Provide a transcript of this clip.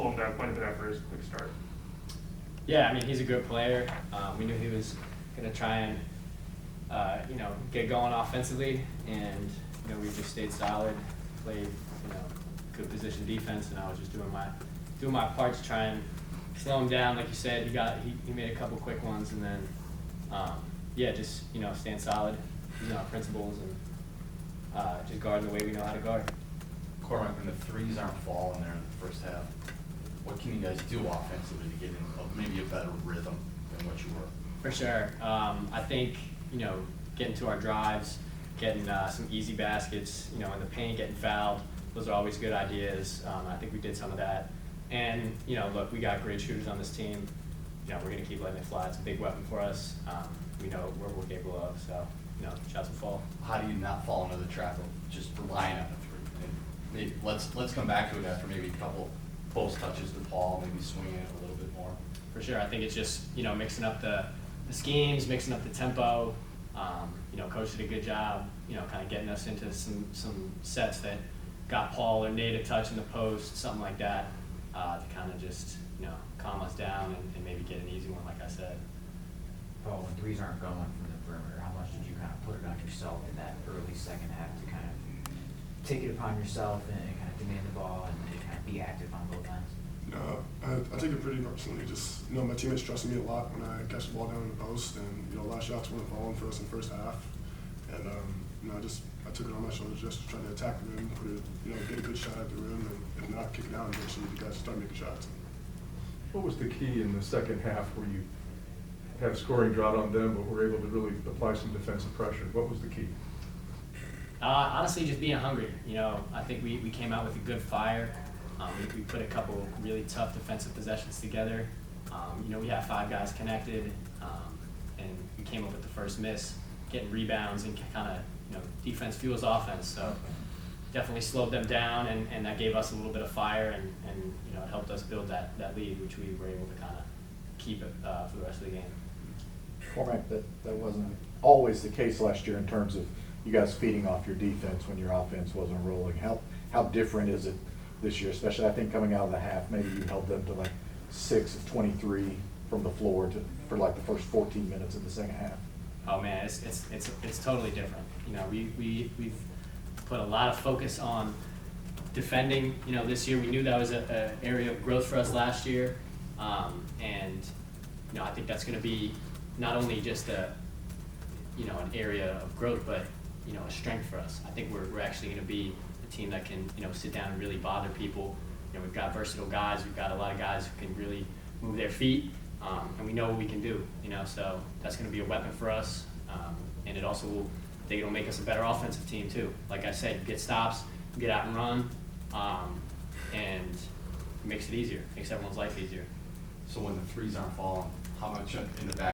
slow him down quite a bit after his quick start. Yeah, I mean, he's a good player. We knew he was going to try and, get going offensively, and, we just stayed solid, played, good position defense, and I was just doing my part to try and slow him down. Like you said, he made a couple quick ones, and then, just, staying solid, using our principles, and just guarding the way we know how to guard. Cormac, when the threes aren't falling there in the first half, what can you guys do offensively to get in maybe a better rhythm than what you were? For sure. I think, getting to our drives, getting some easy baskets, in the paint, getting fouled, those are always good ideas. I think we did some of that. And, look, we got great shooters on this team. We're going to keep letting it fly. It's a big weapon for us. We know what we're capable of, so, shots will fall. How do you not fall into the trap of just relying on the three? And maybe, let's come back to it after maybe a couple post touches to Paul, maybe swinging it a little bit more. For sure. I think it's just, mixing up the schemes, mixing up the tempo. Coach did a good job, kind of getting us into some sets that got Paul or Nate a touch in the post, something like that, to kind of just, calm us down and maybe get an easy one, like I said. Paul, when threes aren't going from the perimeter, how much did you kind of put it on yourself in that early second half to kind of take it upon yourself and kind of demand the ball and kind of be active on both ends? I take it pretty personally. Just, my teammates trusted me a lot when I catch the ball down in the post, and, a lot of shots weren't falling for us in the first half. And, I took it on my shoulders just to try to attack the rim, get a good shot at the rim, and if not, kick it out and eventually you guys start making shots. What was the key in the second half where you had scoring drought on them, but were able to really apply some defensive pressure? What was the key? Honestly, just being hungry. I think we came out with a good fire. We put a couple really tough defensive possessions together. We had 5 guys connected, and we came up with the first miss, getting rebounds, and kind of, defense fuels offense. So definitely slowed them down, and that gave us a little bit of fire, and it helped us build that lead, which we were able to kind of keep it for the rest of the game. Cormac, that wasn't always the case last year in terms of you guys feeding off your defense when your offense wasn't rolling. How different is it this year, especially I think coming out of the half? Maybe you held them to like 6 of 23 from the floor for like the first 14 minutes of the second half. Oh man, it's totally different. We've put a lot of focus on defending. This year we knew that was an area of growth for us last year, and I think that's going to be not only just an area of growth, but a strength for us. I think we're actually going to be a team that can sit down and really bother people. We've got versatile guys. We've got a lot of guys who can really move their feet, and we know what we can do. So that's going to be a weapon for us, and it also will. I think it'll make us a better offensive team too. Like I said, you get stops, you get out and run, and it makes it easier. Makes everyone's life easier. So when the threes aren't falling, how much in the back